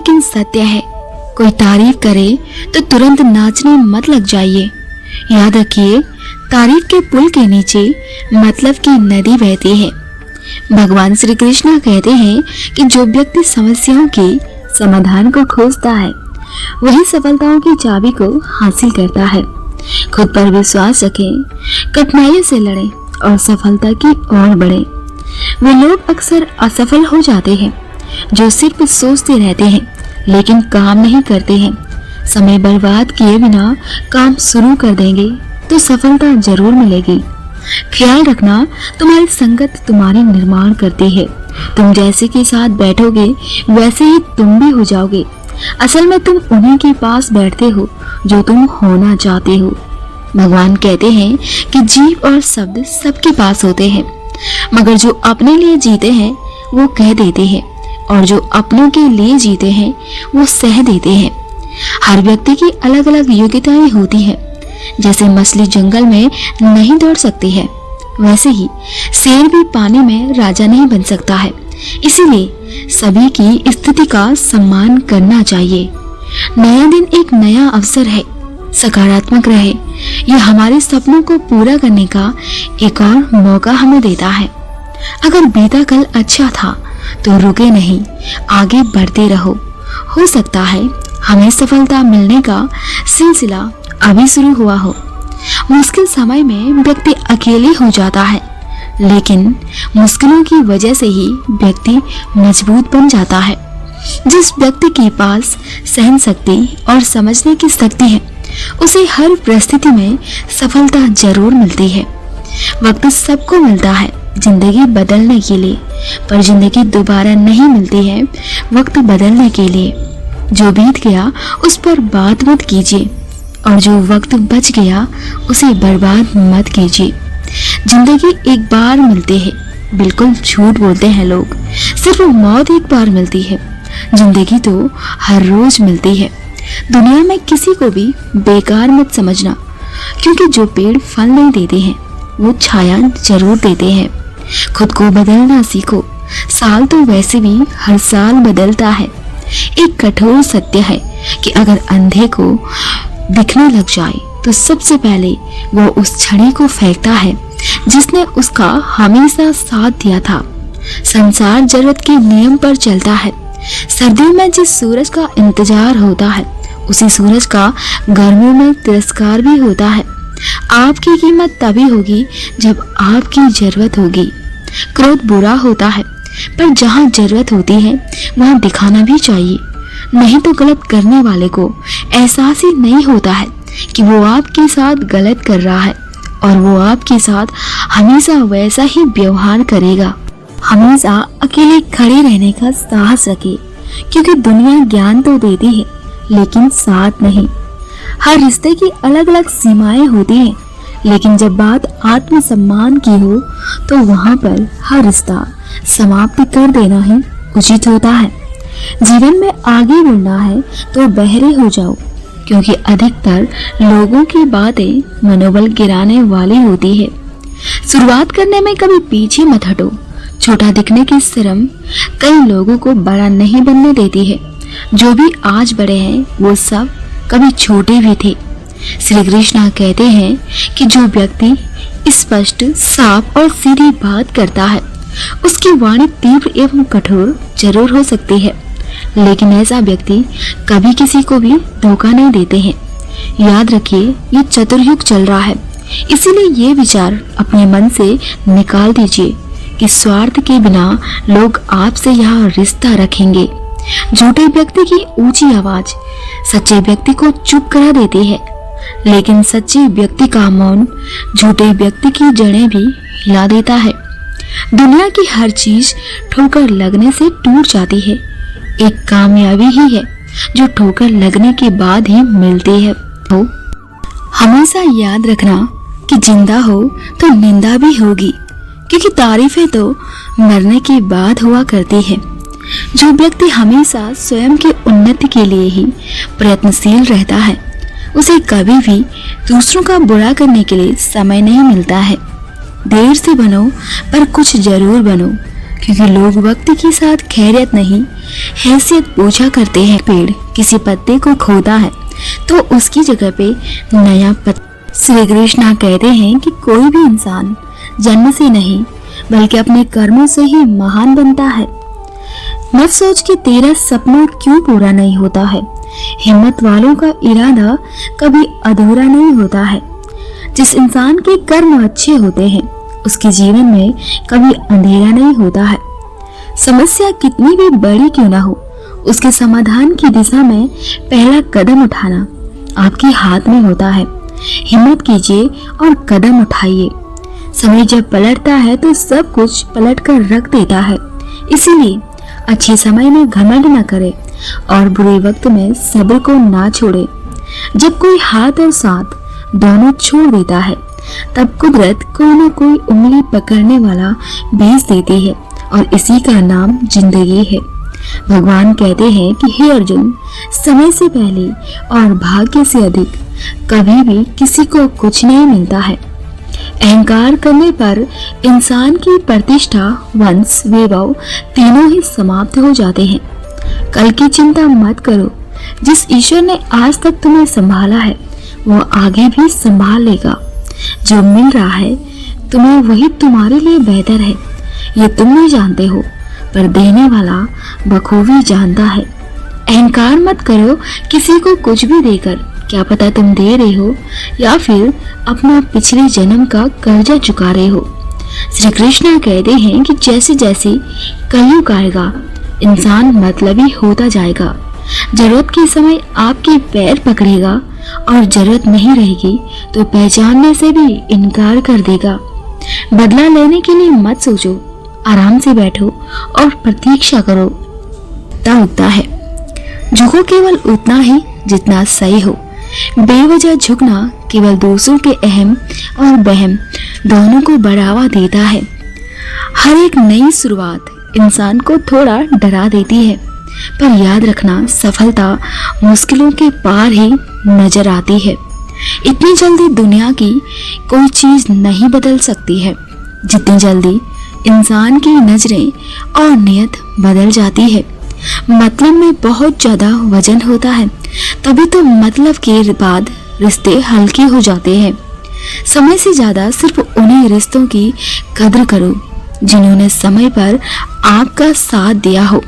लेकिन सत्य है। कोई तारीफ करे तो तुरंत नाचने मत लग जाइए। याद रखिए, तारीफ के पुल के नीचे मतलब की नदी बहती है। भगवान श्री कृष्ण कहते हैं कि जो व्यक्ति समस्याओं के समाधान को खोजता है वही सफलताओं की चाबी को हासिल करता है। खुद पर विश्वास रखें, कठिनाइयों से लड़ें और सफलता की ओर बढ़ें। वे लोग अक्सर असफल हो जाते हैं जो सिर्फ सोचते रहते हैं लेकिन काम नहीं करते हैं। समय बर्बाद किए बिना काम शुरू कर देंगे तो सफलता जरूर मिलेगी। ख्याल रखना, तुम्हारी संगत तुम्हारी निर्माण करती है। तुम जैसे के साथ बैठोगे वैसे ही तुम भी हो जाओगे। असल में तुम उन्हीं के पास बैठते हो जो तुम होना चाहते हो। भगवान कहते हैं कि जीव और शब्द सबके पास होते हैं, मगर जो अपने लिए जीते हैं वो कह देते हैं और जो अपनों के लिए जीते हैं वो सह देते हैं। हर व्यक्ति की अलग अलग योग्यताएं होती हैं। जैसे मछली जंगल में नहीं दौड़ सकती है, वैसे ही शेर भी पानी में राजा नहीं बन सकता है। इसीलिए सभी की स्थिति का सम्मान करना चाहिए। नया दिन एक नया अवसर है, सकारात्मक रहे। यह हमारे सपनों को पूरा करने का एक और मौका हमें देता है। अगर बीता कल अच्छा था तो रुके नहीं, आगे बढ़ते रहो। हो सकता है हमें सफलता मिलने का सिलसिला अभी शुरू हुआ हो। मुश्किल समय में व्यक्ति अकेले हो जाता है, लेकिन मुश्किलों की वजह से ही व्यक्ति मजबूत बन जाता है। जिस व्यक्ति के पास सहन शक्ति और समझने की शक्ति है उसे हर परिस्थिति में सफलता जरूर मिलती है। वक्त सबको मिलता है जिंदगी बदलने के लिए, पर जिंदगी दोबारा नहीं मिलती है वक्त बदलने के लिए। जो बीत गया उस पर बात मत कीजिए और जो वक्त बच गया उसे बर्बाद मत कीजिए। जिंदगी एक बार मिलती है, बिल्कुल झूठ बोलते हैं लोग। सिर्फ मौत एक बार मिलती है, जिंदगी तो हर रोज मिलती है। दुनिया में किसी को भी बेकार मत समझना, क्योंकि जो पेड़ फल नहीं देते हैं वो छाया जरूर देते हैं। खुद को बदलना सीखो, साल तो वैसे भी हर साल बदलता है। एक कठोर सत्य है कि अगर अंधे को दिखने लग जाए तो सबसे पहले वो उस छड़ी को फेंकता है जिसने उसका हमेशा साथ दिया था। संसार जरूरत के नियम पर चलता है। सर्दियों में जिस सूरज का इंतजार होता है उसी सूरज का गर्मियों में तिरस्कार भी होता है। आपकी कीमत तभी होगी जब आपकी जरूरत होगी। क्रोध बुरा होता है, पर जहाँ जरूरत होती है वहाँ दिखाना भी चाहिए, नहीं तो गलत करने वाले को एहसास ही नहीं होता है कि वो आपके साथ गलत कर रहा है और वो आपके साथ हमेशा वैसा ही व्यवहार करेगा। हमेशा अकेले खड़े रहने का साहस रखिए, क्योंकि दुनिया ज्ञान तो देती है लेकिन साथ नहीं। हर रिश्ते की अलग अलग सीमाएं होती हैं, लेकिन जब बात आत्मसम्मान की हो तो वहाँ पर हर रिश्ता समाप्त कर देना ही उचित होता है। जीवन में आगे बढ़ना है तो बहरे हो जाओ, क्योंकि अधिकतर लोगों की बातें मनोबल गिराने वाली होती है। शुरुआत करने में कभी पीछे मत हटो। छोटा दिखने की शर्म कई लोगों को बड़ा नहीं बनने देती है। जो भी आज बड़े हैं वो सब कभी छोटे भी थे। श्री कृष्ण कहते हैं कि जो व्यक्ति स्पष्ट, साफ और सीधी बात करता है उसकी वाणी तीव्र एवं कठोर जरूर हो सकती है, लेकिन ऐसा व्यक्ति कभी किसी को भी धोखा नहीं देते हैं। याद रखिए, ये चतुर्युग चल रहा है, इसीलिए ये विचार अपने मन से निकाल दीजिए कि स्वार्थ के बिना लोग आपसे यहाँ रिश्ता रखेंगे। झूठे व्यक्ति की ऊंची आवाज सच्चे व्यक्ति को चुप करा देती है, लेकिन सच्चे व्यक्ति का मौन झूठे व्यक्ति की जड़ें भी हिला देता है। दुनिया की हर चीज ठोकर लगने से टूट जाती है, एक कामयाबी ही है जो ठोकर लगने के बाद ही मिलती है। तो हमेशा याद रखना कि जिंदा हो तो निंदा भी होगी, क्योंकि तारीफें तो मरने के बाद हुआ करती है। जो व्यक्ति हमेशा स्वयं की उन्नति के लिए ही प्रयत्नशील रहता है उसे कभी भी दूसरों का बुरा करने के लिए समय नहीं मिलता है। देर से बनो पर कुछ जरूर बनो, क्योंकि लोग वक्त के साथ खैरियत नहीं हैसियत पूछा करते हैं। पेड़ किसी पत्ते को खोदा है तो उसकी जगह पे नया पत्ता। श्री कृष्ण कहते हैं कि कोई भी इंसान जन्म से नहीं बल्कि अपने कर्मों से ही महान बनता है। मत सोच कि तेरा सपना क्यों पूरा नहीं होता है। हिम्मत वालों का इरादा कभी अधूरा नहीं होता है। जिस इंसान के कर्म अच्छे होते हैं उसके जीवन में कभी अंधेरा नहीं होता है। समस्या कितनी भी बड़ी क्यों ना हो, उसके समाधान की दिशा में पहला कदम उठाना आपके हाथ में होता है। हिम्मत कीजिए और कदम उठाइए। समय जब पलटता है तो सब कुछ पलट कर रख देता है। इसीलिए अच्छे समय में घमंड न करें और बुरे वक्त में सब्र को ना छोड़े। जब कोई हाथ और साथ दोनों छोड़ देता है तब कुदरत कोई न कोई उंगली पकड़ने वाला भेज देती है और इसी का नाम जिंदगी है। भगवान कहते हैं कि हे अर्जुन, समय से पहले और भाग्य से अधिक कभी भी किसी को कुछ नहीं मिलता है। अहंकार करने पर इंसान की प्रतिष्ठा, वंश, वैभव तीनों ही समाप्त हो जाते हैं। कल की चिंता मत करो। जिस ईश्वर ने आज तक तुम्हें संभाला है वो आगे भी संभाल लेगा। जो मिल रहा है तुम्हें वही तुम्हारे लिए बेहतर है। ये तुम नहीं जानते हो पर देने वाला बखूबी जानता है। अहंकार मत करो किसी को कुछ भी देकर। क्या पता तुम दे रहे हो या फिर अपना पिछले जन्म का कर्जा चुका रहे हो। श्री कृष्ण कहते हैं कि जैसे जैसे कलयुग आएगा इंसान मतलबी होता जाएगा। जरूरत के समय आपके पैर पकड़ेगा और जरूरत नहीं रहेगी तो पहचानने से भी इनकार कर देगा। बदला लेने के लिए मत सोचो, आराम से बैठो और प्रतीक्षा करो। उगता है, झुको केवल उतना ही जितना सही हो। बेवजह झुकना केवल दूसरों के अहम और बहम दोनों को बढ़ावा देता है। हर एक नई शुरुआत इंसान को थोड़ा डरा देती है, पर याद रखना सफलता मुश्किलों के पार ही नजर आती है। इतनी जल्दी दुनिया की कोई चीज नहीं बदल सकती है जितनी जल्दी इंसान की नजरें और नियत बदल जाती है। मतलब में बहुत ज्यादा वजन होता है तभी तो मतलब के बाद रिश्ते हल्के हो जाते हैं। समय से ज्यादा सिर्फ उन्हीं रिश्तों की कद्र करो जिन्होंने समय पर आपका साथ दिया हो।